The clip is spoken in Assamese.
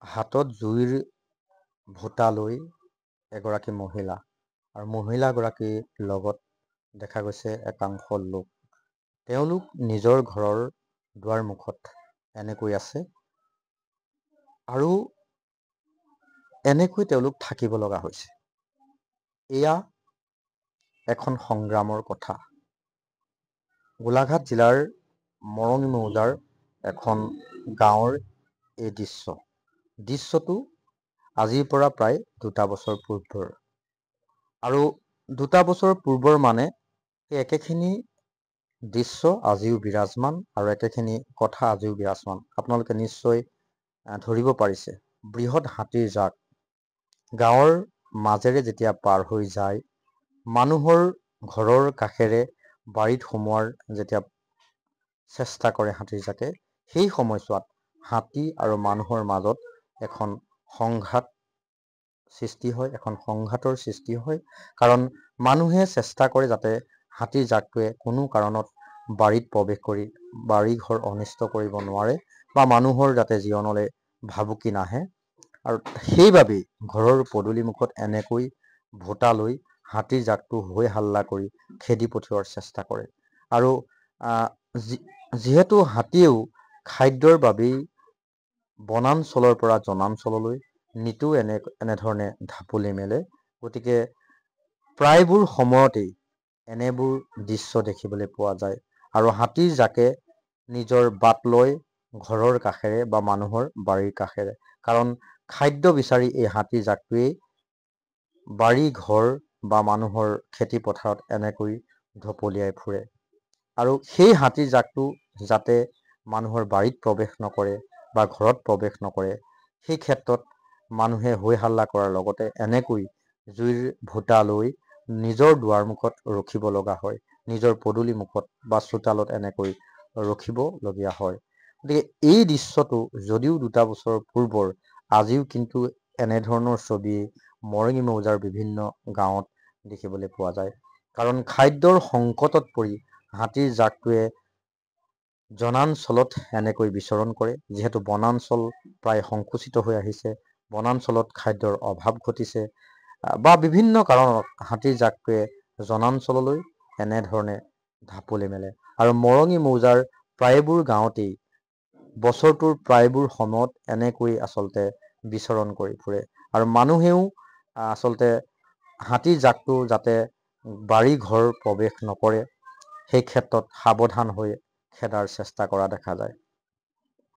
হাতত জুইৰ ভোটা লৈ এগৰাকী মহিলা আৰু মহিলাগৰাকীৰ লগত দেখা গৈছে একাংশ লোক। তেওঁলোক নিজৰ ঘৰৰ দুৱাৰ মুখত এনেকৈ আছে আৰু এনেকৈ তেওঁলোক থাকিব লগা হৈছে। এয়া এখন সংগ্ৰামৰ কথা। গোলাঘাট জিলাৰ মৰঙী মৌজাৰ এখন গাঁৱৰ এই দৃশ্যটো আজিৰ পৰা প্ৰায় 2 বছৰ পূৰ্বৰ। আৰু 2 বছৰ পূৰ্বৰ মানে সেই একেখিনি দৃশ্য আজিও বিৰাজমান আৰু একেখিনি কথা আজিও বিৰাজমান। আপোনালোকে নিশ্চয় ধৰিব পাৰিছে। বৃহৎ হাতীৰ জাক গাঁৱৰ মাজেৰে যেতিয়া পাৰ হৈ যায়, মানুহৰ ঘৰৰ কাষেৰে বাৰীত সোমোৱাৰ যেতিয়া চেষ্টা কৰে হাতীৰ জাকে, সেই সময়ছোৱাত হাতী আৰু মানুহৰ মাজত এখন সংঘাত সৃষ্টি হয়, এখন সংঘাতৰ সৃষ্টি হয়। কাৰণ মানুহে চেষ্টা কৰে যাতে হাতীৰ জাকটোৱে কোনো কাৰণত বাৰীত প্ৰৱেশ কৰি বাৰী ঘৰ অনিষ্ট কৰিব নোৱাৰে বা মানুহৰ যাতে জীৱনলৈ ভাবুকি নাহে। আৰু সেইবাবেই ঘৰৰ পদূলি মুখত এনেকৈ ভোটা লৈ হাতীৰ জাকটো হৈ হাল্লা কৰি খেদি পঠিওৱাৰ চেষ্টা কৰে। আৰু যিহেতু হাতীয়েও খাদ্যৰ বাবেই বনাঞ্চলৰ পৰা জনাঞ্চললৈ নিতৌ এনেধৰণে ঢাপলি মেলে, গতিকে প্ৰায়বোৰ সময়তেই এনেবোৰ দৃশ্য দেখিবলৈ পোৱা যায়। আৰু হাতীৰ জাকে নিজৰ বাট লয় ঘৰৰ কাষেৰে বা মানুহৰ বাৰীৰ কাষেৰে। কাৰণ খাদ্য বিচাৰি এই হাতীৰ জাকটোৱেই বাৰী ঘৰ বা মানুহৰ খেতি পথাৰত এনেকৈ ঢপলিয়াই ফুৰে। আৰু সেই হাতীৰ জাকটো যাতে মানুহৰ বাৰীত প্ৰৱেশ নকৰে বা ঘৰত প্ৰৱেশ নকৰে, সেই ক্ষেত্ৰত মানুহে হৈ হাল্লা কৰাৰ লগতে এনেকৈ জুইৰ ভোটা লৈ নিজৰ দুৱাৰ মুখত ৰখিব লগা হয়, নিজৰ পদূলি মুখত বা চোতালত এনেকৈ ৰখিবলগীয়া হয়। গতিকে এই দৃশ্যটো যদিও 2 বছৰ পূৰ্বৰ, আজিও কিন্তু এনেধৰণৰ ছবি মৰঙী মৌজাৰ বিভিন্ন গাঁৱত দেখিবলৈ পোৱা যায়। কাৰণ খাদ্যৰ সংকটত পৰি হাতীৰ জাকটোৱে জনাঞ্চলত এনেকৈ বিচৰণ কৰে। যিহেতু বনাঞ্চল প্ৰায় সংকুচিত হৈ আহিছে, বনাঞ্চলত খাদ্যৰ অভাৱ ঘটিছে বা বিভিন্ন কাৰণত হাতীৰ জাকটোৱে জনাঞ্চললৈ এনেধৰণে ঢাপলি মেলে। আৰু মৰঙী মৌজাৰ প্ৰায়বোৰ গাঁৱতেই বছৰটোৰ প্ৰায়বোৰ সময়ত এনেকৈ আচলতে বিচৰণ কৰি ফুৰে। আৰু মানুহেও আচলতে হাতীৰ জাকটো যাতে বাৰী ঘৰ প্ৰৱেশ নকৰে, সেই ক্ষেত্ৰত সাৱধান হৈ খেদাৰ চেষ্টা কৰা দেখা যায়।